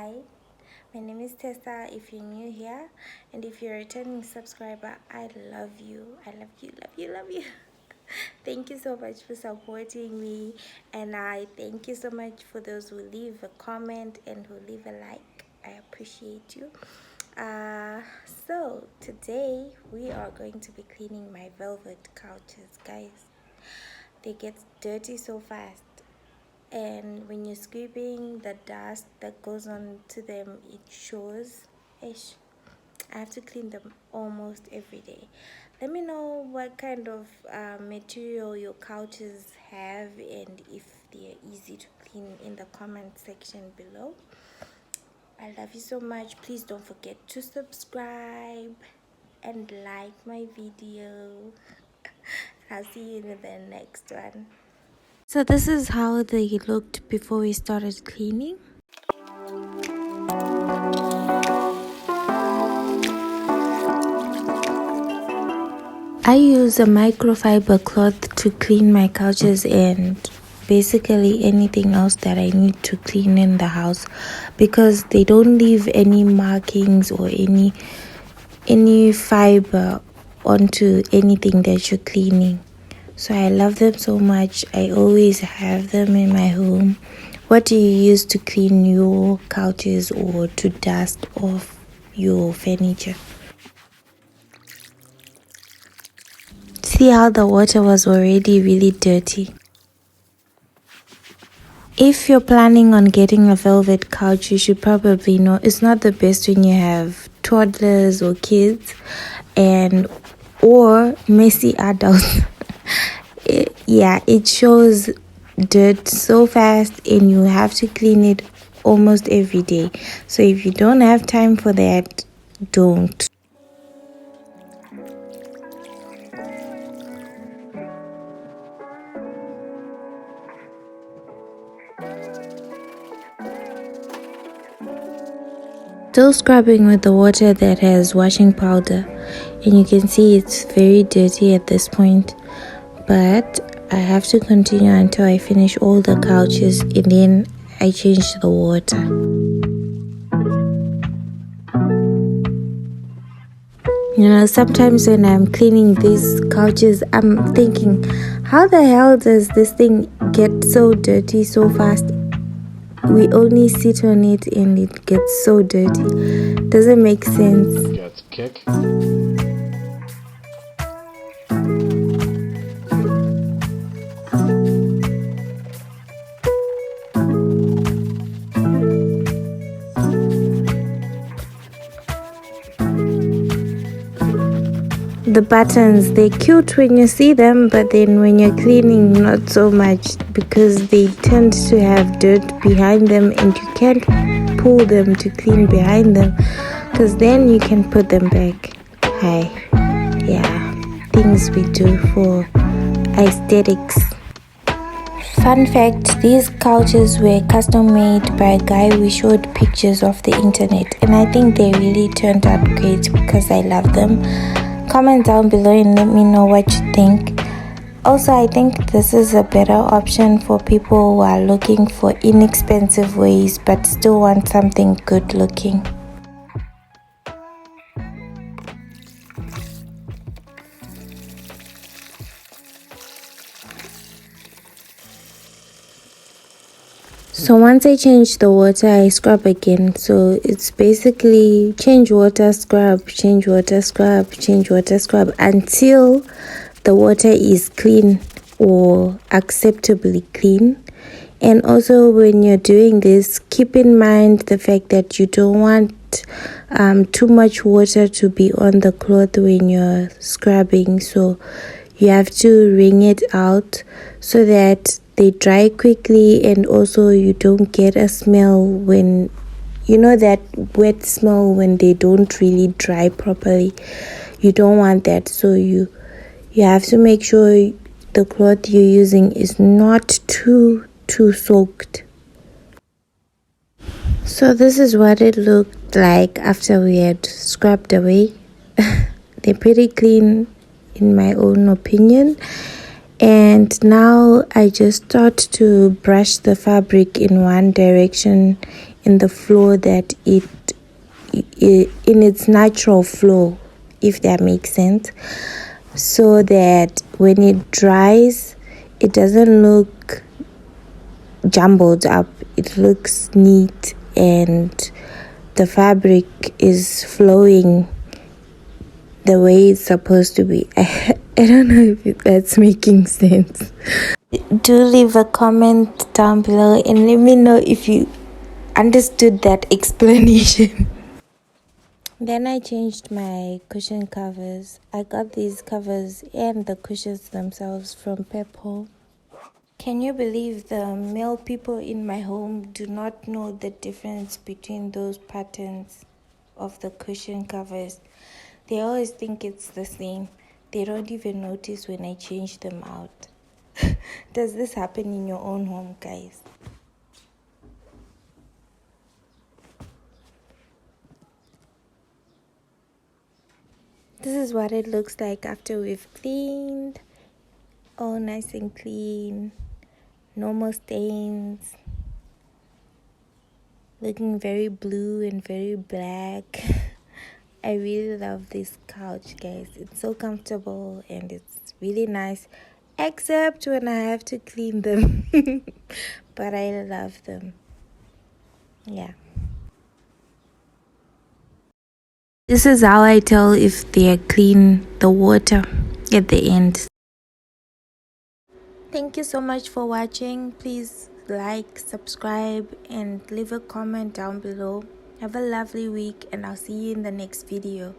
Hi, my name is Tessa if you're new here, and if you're a returning subscriber, I love you. I love you, love you, love you. Thank you so much for supporting me, and I thank you so much for those who leave a comment and who leave a like. I appreciate you. So today we are going to be cleaning my velvet couches, guys. They get dirty so fast, and when you're scraping, the dust that goes on to them, it shows. Ish, I have to clean them almost every day. Let me know what kind of material your couches have and if they're easy to clean in the comment section below. I love you so much. Please don't forget to subscribe and like my video. I'll see you in the next one. So this is how they looked before we started cleaning. I use a microfiber cloth to clean my couches and basically anything else that I need to clean in the house, because they don't leave any markings or any fiber onto anything that you're cleaning. So I love them so much. I always have them in my home. What do you use to clean your couches or to dust off your furniture? See how the water was already really dirty. If you're planning on getting a velvet couch, you should probably know it's not the best when you have toddlers or kids or messy adults. It shows dirt so fast and you have to clean it almost every day. So if you don't have time for that, don't. Still scrubbing with the water that has washing powder, and you can see it's very dirty at this point, but I have to continue until I finish all the couches and then I change the water. You know, sometimes when I'm cleaning these couches, I'm thinking, how the hell does this thing get so dirty so fast? We only sit on it and it gets so dirty. Doesn't make sense. Gets kick. The buttons, they're cute when you see them, but then when you're cleaning, not so much, because they tend to have dirt behind them and you can't pull them to clean behind them, because then you can put them back. Things we do for aesthetics. Fun fact, these couches were custom made by a guy we showed pictures off the internet, and I think they really turned out great because I love them. Comment down below and let me know what you think. Also, I think this is a better option for people who are looking for inexpensive ways but still want something good looking. So once I change the water, I scrub again. So it's basically change water, scrub, change water, scrub, change water, scrub until the water is clean or acceptably clean. And also when you're doing this, keep in mind the fact that you don't want too much water to be on the cloth when you're scrubbing. So you have to wring it out so that they dry quickly, and also you don't get a smell when, you know, that wet smell when they don't really dry properly. You don't want that. So you have to make sure the cloth you're using is not too soaked. So this is what it looked like after we had scrubbed away. They're pretty clean in my own opinion. And now I just start to brush the fabric in one direction in the floor that in its natural flow, if that makes sense, so that when it dries it doesn't look jumbled up. It looks neat and the fabric is flowing the way it's supposed to be. I don't know if that's making sense. Do leave a comment down below and let me know if you understood that explanation. Then I changed my cushion covers. I got these covers and the cushions themselves from Peppo. Can you believe the male people in my home do not know the difference between those patterns of the cushion covers? They always think it's the same. They don't even notice when I change them out. Does this happen in your own home, guys? This is what it looks like after we've cleaned. All nice and clean. No more stains. Looking very blue and very black. I really love this couch, guys. It's so comfortable and it's really nice, except when I have to clean them. But I love them. Yeah. This is how I tell if they are clean, the water at the end. Thank you so much for watching. Please like, subscribe, and leave a comment down below. Have a lovely week, and I'll see you in the next video.